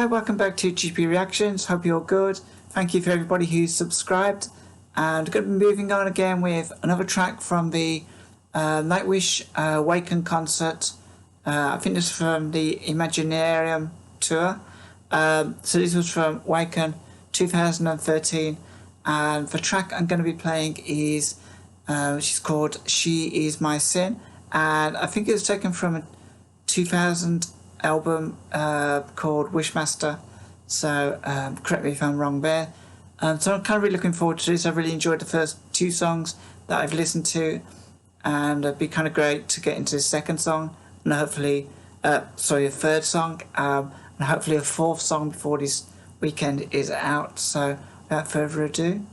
Hi, welcome back to GP Reactions. Hope you're good. Thank you for everybody who's subscribed. And we're going to be moving on again with another track from the Nightwish Wacken concert. I think this is from the Imaginarium tour. So this was from Wacken 2013. And the track I'm going to be playing is, she's called She Is My Sin. And I think it was taken from a 2000 album called Wishmaster, so correct me if I'm wrong there. So I'm kind of really looking forward to this. I really enjoyed the first two songs that I've listened to, and it'd be kind of great to get into the second song, and hopefully a third song, and hopefully a fourth song before this weekend is out. So without further ado,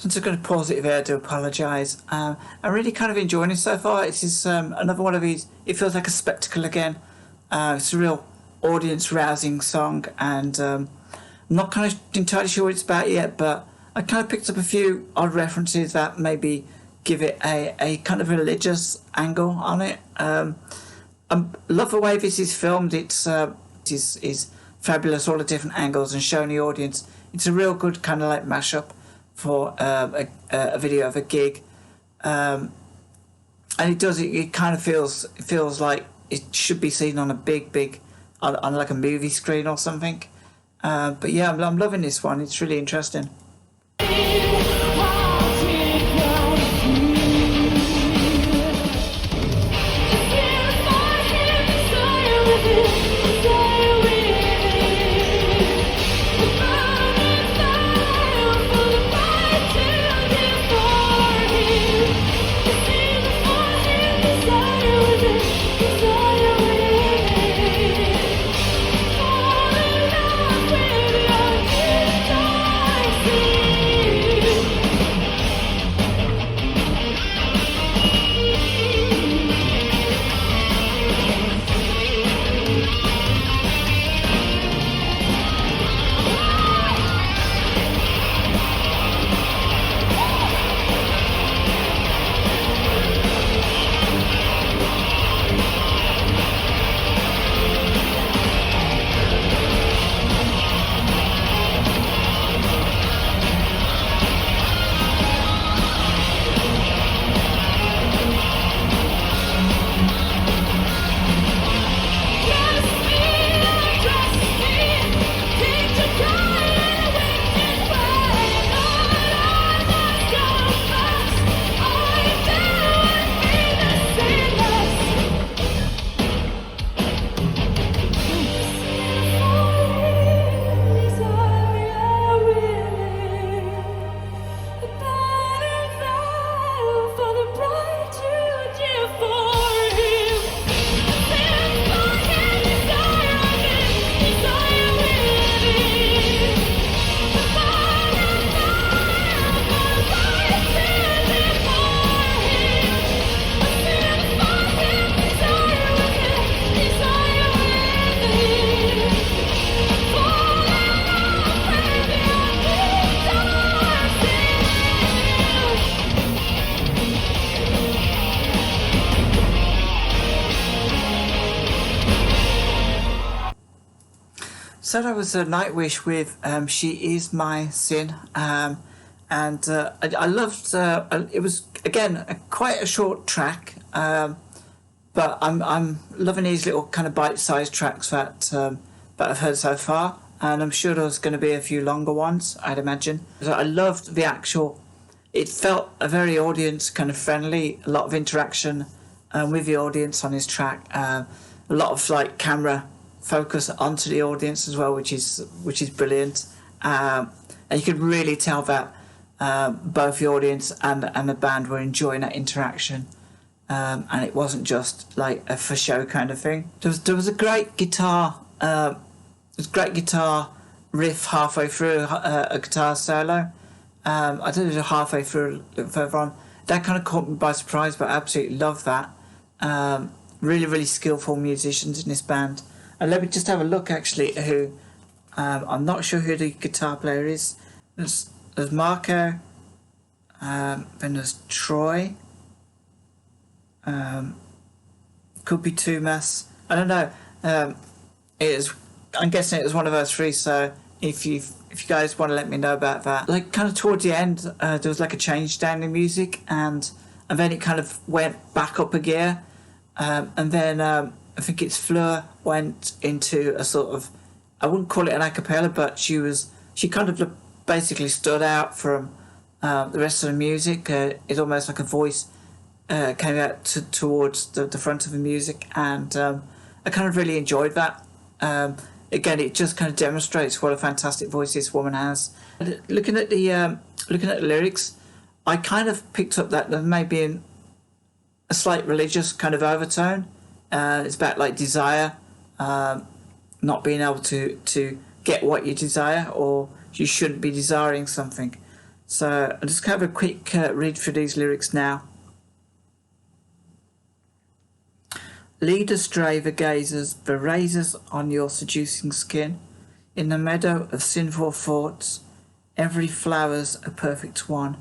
I'm just going to pause it there to apologise. I'm really kind of enjoying it so far. It's just another one of these. It feels like a spectacle again. It's a real audience-rousing song, and I'm not kind of entirely sure what it's about yet, but I kind of picked up a few odd references that maybe give it a kind of religious angle on it. I love the way this is filmed. It is fabulous, all the different angles and showing the audience. It's a real good kind of like mashup for a video of a gig, and it kind of feels like it should be seen on a big on like a movie screen or something. But yeah, I'm loving this one. It's really interesting. See So that was Nightwish with She Is My Sin. I loved it. Was again quite a short track, but I'm loving these little kind of bite-sized tracks that I've heard so far, and I'm sure there's going to be a few longer ones, I'd imagine. So I loved the actual. It felt a very audience kind of friendly, a lot of interaction with the audience on this track, a lot of like camera focus onto the audience as well, which is brilliant, and you could really tell that both the audience and the band were enjoying that interaction, and it wasn't just like a for show kind of thing. There was a great guitar riff halfway through, a guitar solo. I don't know if it was halfway through, further on. That kind of caught me by surprise, but I absolutely love that. Really, really skillful musicians in this band. And let me just have a look actually at who. I'm not sure who the guitar player is. There's Marco. Then there's Troy. Could be Tumas. I don't know. I'm guessing it was one of those three. So if you guys want to let me know about that, like kind of towards the end, there was like a change down in music, and then it kind of went back up a gear, and then I think it's Fleur went into a sort of, I wouldn't call it an a cappella, but she kind of basically stood out from the rest of the music. It's almost like a voice came out towards the front of the music, and I kind of really enjoyed that. Again, it just kind of demonstrates what a fantastic voice this woman has. Looking at the lyrics, I kind of picked up that there may be a slight religious kind of overtone. It's about like desire, not being able to get what you desire, or you shouldn't be desiring something. So I'll just have a quick read through these lyrics now. Lead astray the gazers, the razors on your seducing skin. In the meadow of sinful thoughts, every flower's a perfect one.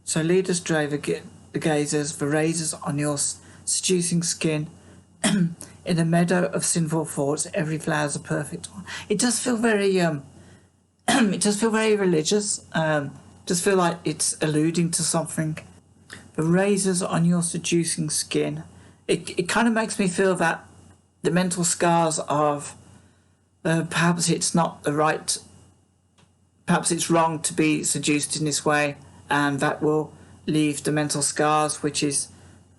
So lead astray the gazers, the razors on your seducing skin. In the meadow of sinful thoughts, every flower's a perfect one. It does feel very it does feel very religious. Does feel like it's alluding to something. The razors on your seducing skin. It kind of makes me feel that the mental scars of perhaps it's not the right, perhaps it's wrong to be seduced in this way, and that will leave the mental scars, which is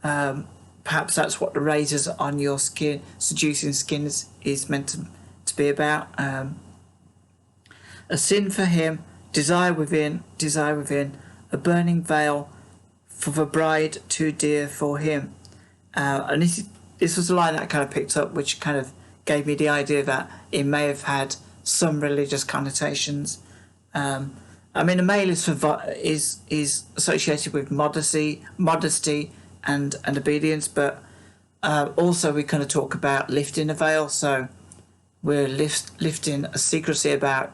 perhaps that's what the razors on your skin, seducing skin, is meant to be about. A sin for him. Desire within, a burning veil for the bride too dear for him. And this was a line that I kind of picked up, which kind of gave me the idea that it may have had some religious connotations. I mean, the male is associated with modesty and obedience, but also we kind of talk about lifting the veil. So we're lifting a secrecy about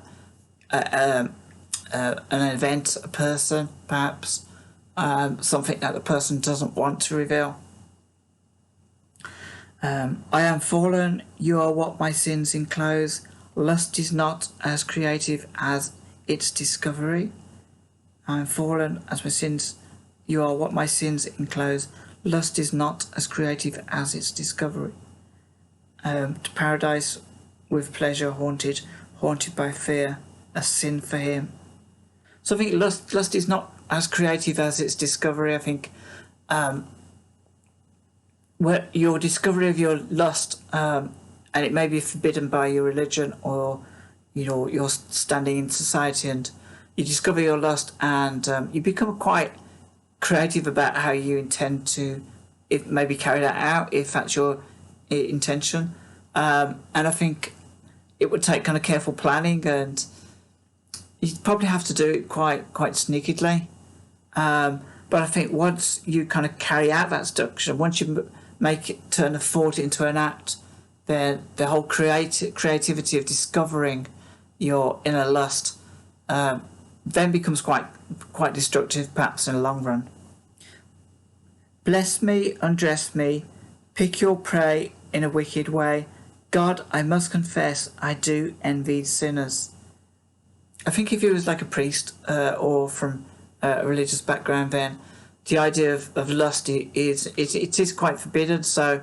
an event, a person, perhaps something that the person doesn't want to reveal. I am fallen, you are what my sins enclose. Lust is not as creative as its discovery. I am fallen as my sins, you are what my sins enclose. Lust is not as creative as its discovery. To paradise with pleasure haunted by fear, a sin for him. So I think lust is not as creative as its discovery. I think where your discovery of your lust, and it may be forbidden by your religion or your standing in society, and you discover your lust, and you become quite creative about how you intend to maybe carry that out, if that's your intention. And I think it would take kind of careful planning, and you probably have to do it quite sneakily. But I think once you kind of carry out that seduction, once you make it turn a thought into an act, then the whole creativity of discovering your inner lust then becomes quite destructive, perhaps in the long run. Bless me, undress me, Pick your prey in a wicked way. God, I must confess, I do envy sinners. I think if he was like a priest or from a religious background, then the idea of lust is it is quite forbidden. So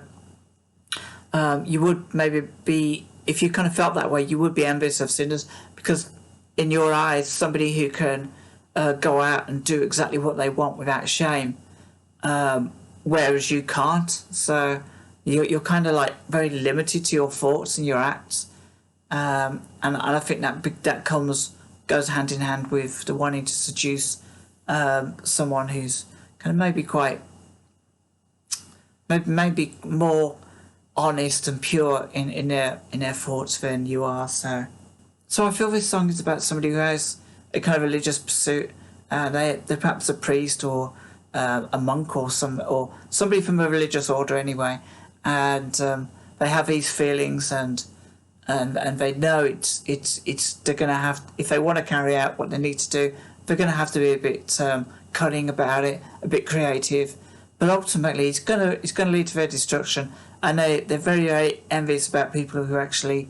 you would maybe be, if you kind of felt that way, you would be envious of sinners, because in your eyes, somebody who can go out and do exactly what they want without shame, whereas you can't. So you're kind of like very limited to your thoughts and your acts, and I think that goes hand in hand with the wanting to seduce someone who's kind of maybe more honest and pure in their thoughts than you are. So I feel this song is about somebody who has a kind of religious pursuit. They're perhaps a priest or a monk or somebody from a religious order anyway, and they have these feelings and they know it's they're gonna have, if they want to carry out what they need to do, they're gonna have to be a bit cunning about it, a bit creative, but ultimately it's gonna lead to their destruction. And they're very, very envious about people who actually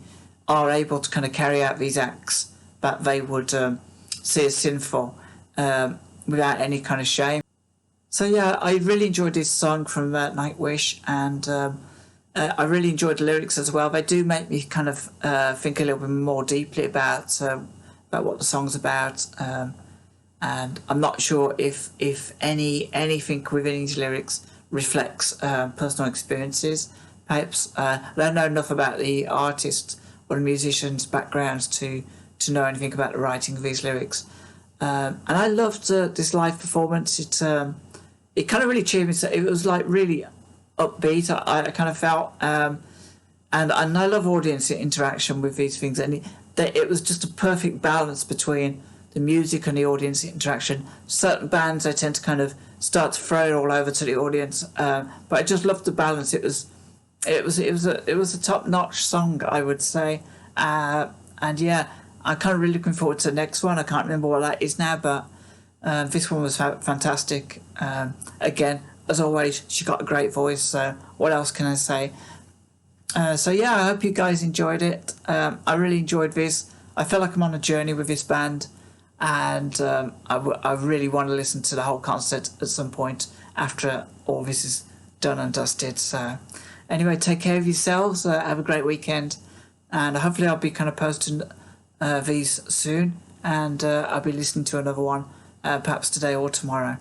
are able to kind of carry out these acts that they would see as sinful without any kind of shame. So yeah, I really enjoyed this song from Nightwish, and I really enjoyed the lyrics as well. They do make me kind of think a little bit more deeply about what the song's about, and I'm not sure if anything within these lyrics reflects personal experiences. Perhaps I don't know enough about the artist or the musician's backgrounds to know anything about the writing of these lyrics. And I loved this live performance. It kind of really cheered me. So it was like really upbeat. I kind of felt, and I love audience interaction with these things, and it was just a perfect balance between the music and the audience interaction. Certain bands I tend to kind of start to throw it all over to the audience, but I just loved the balance. It was a top-notch song, I would say, and yeah, I'm kind of really looking forward to the next one. I can't remember what that is now, but this one was fantastic. Again, as always, she got a great voice, so what else can I say? So yeah, I hope you guys enjoyed it. I really enjoyed this. I feel like I'm on a journey with this band, and I really want to listen to the whole concert at some point after all this is done and dusted. So anyway, take care of yourselves, have a great weekend, and hopefully I'll be kind of posting these soon, and I'll be listening to another one perhaps today or tomorrow.